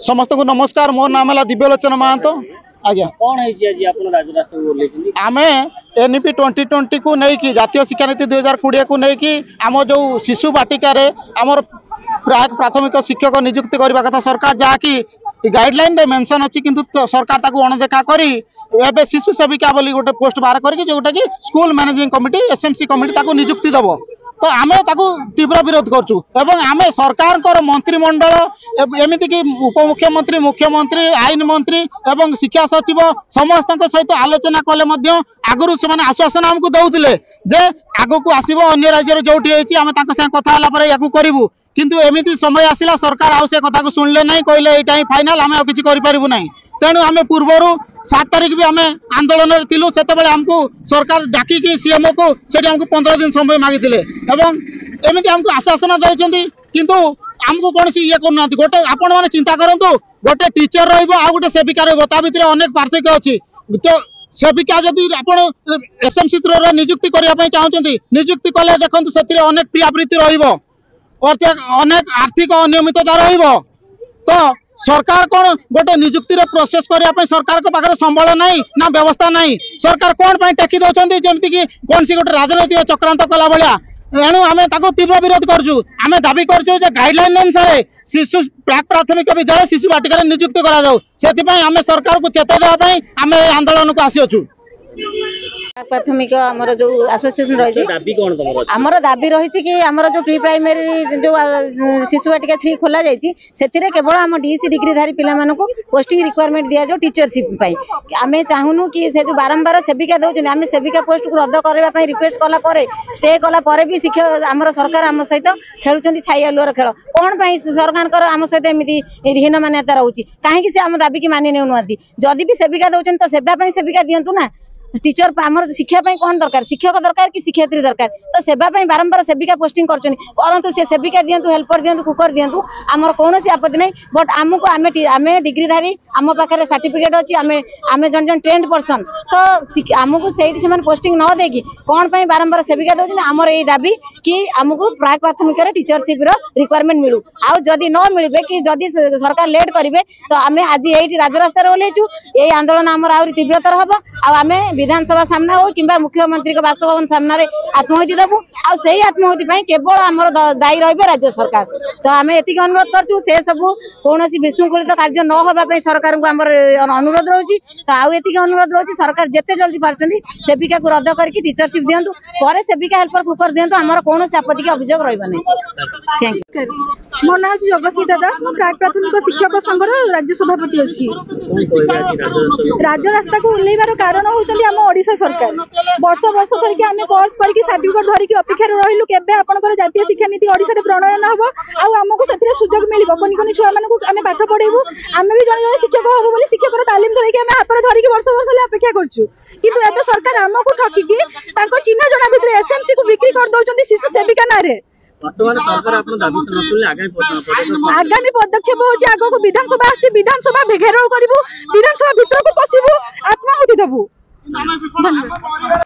समस्त को नमस्कार। मोर नाम है दिव्यलोचन महांतो। आज्ञा कौन है आम एनईपी 2020 को लेकिन जातीय शिक्षा नीति 2020 को लेकिन आम जो शिशु बाटिका आमर प्राक प्राथमिक शिक्षक नियुक्ति करने कथा सरकार जहाँकि गाइडलाइन रे मेंशन अच्छी किंतु सरकार ताकू अणदेखा करी एबे शिशु सेविका बोली गोटे पोस्ट बाहर करके जोटा कि school managing committee SMC committee ताकू नियुक्ति दब तो आम ताकू तीव्र विरोध करचु एवं आम सरकार मंत्रिमंडल एमती कि उपमुख्यमंत्री मुख्यमंत्री आईन मंत्री एवं शिक्षा सचिव समस्त सहित आलोचना कले आगुरी से आश्वासन आमको दौले जे आगू को आसब अन्य राज्य जो आम कथा या करूँ किंतु एमती समय आसला सरकार आउ से कथा को शुणिले ना कहले यहाँ फाइनाल आम किसी करूँ तेणु आम पूर्वर 7 तारिख भी आम आंदोलन थिलु से आमको सरकार डाकिकी सीएमओ को आमको 15 दिन समय मागिले एमती आमको आश्वासन देते किंतु आमको कौन ये करना गोटे आपण मैंने चिंता करूँ गोटे टीचर रोटे सेविका रा भितर अनेक पार्थक्य अच्छी तो सेविका जदि आप एसएमसी थ्रो नियुक्ति करने चाहते नियुक्ति कले देखो से अनेक क्रियावृत्ति अनेक आर्थिक अनियमितता तो सरकार कौन गोटे नियुक्ति प्रोसेस करने सरकार को पाखे संबल नहीं ना व्यवस्था नहीं सरकार कौन टेकी दौरान जमीक कौन सी गोटे राजनैतिक चक्रांत कला भाया एणु आम तीव्र विरोध करूँ आम दाबी करूँ गाइडलाइन अनुसार शिशु प्राक प्राथमिक विद्यालय शिशु बाटिका नियुक्ति करा आम सरकार को चेताई देवाई आम आंदोलन को आसीचु प्राथमिक आमर जो एसोसिएशन रही आमर दाबी रही कि आमर जो प्री प्राइमरी जो शिशु बाटिका 3 खोल जाती केवल आम डीसी डिग्रीधारी पिला पोस्टिंग रिक्वायरमेंट दि जाओ टीचरशिप आम चाहूनु कि से जो बारंबार सेविका दौरान आम सेविका पोस्ट को रद्द करने रिक्वेस्ट कला स्टे कला भी शिक्षक आम सरकार आम सहित खेलुं छाई लुअर खेल कौन सरकार आम सहित एमती हीन मान्यता रोचे कहीं से आम दाबी की मानि नेउना जदि भी सेविका दौरान तो सेवाई सेविका दिंतु ना टीचर आमर शिक्षापी कौन दरकार शिक्षक दरकार कि शिक्षयित्री दरकार तो सेवाई बारंबार सेविका पोस्टिंग करूँ से सेविका दिंतु हेल्पर दिंतु कुकर दिंतु आमर कौन आपत्ति नहीं बट आमको आम डिग्रीधारी आम पाखे सर्टिफिकेट अच्छी आम जन जन ट्रेंड पर्सन तो आमको से पोस्टिंग न देकी कौन बारंबार सेविका दौरान आमर यही दाबी कि आमको प्राक प्राथमिक टीचरशिप रिक्वायरमेंट मिलू आउ जदि न मिले कि जदि सरकार लेट करेंगे तो आम आज ये राजरास्तार ओह्लैचु यही आंदोलन आमर आहरी तीव्रतर हम आम विधानसभा सामना हो कि मुख्यमंत्री बासभवन सामने आत्माहुति देवु आई आत्माहुति केवल आमर दायी रही राज्य सरकार तो आम ये अनुरोध करूँ से सब कौन विशृंखलित कार्य न होगापी सरकार को आम अनुरोध रोचे तो आउ ये अनुरोध रोचे सरकार जिते जल्दी पार्टी सेविका को रद्द करके टीचरशिप दिंतु पर सेविका हेल्पर कुकर दिंतु आमर कौन आपत्ति की अभियोग रही मो ना जगस्मिता दास मो प्राक प्राथमिक शिक्षक संघर राज्य सभापति अच्छी राजरास्ता को ओह्लैबार कारण होती आम ओडिशा सरकार वर्ष वर्ष धरिक आम कोर्स करके सर्टिफिकेट धरिक अपेक्षा रही केबे आपनकर जातीय शिक्षा नीति ओडिशा रे प्रणयन हो आमको से सुजोग मिल कोनी कोनी छुआ मानक आम पाठ पढ़ेबू आम भी जन जन शिक्षक हबू बोली शिक्षक तालीम धरिक आम हाथ में धरिक वर्ष वर्ष अपेक्षा करछु किंतु एबे सरकार आमको ठकिकी तांको चिन्ह जना भितर एसएमसी को बिक्री कर दउचंदी शिशु सेविका नारे आगामी पदक्षेप हो आग को विधानसभा आछि विधानसभा घेराव करू विधानसभा भितर को पशिबू आत्माहुति देबू। धन्यवाद।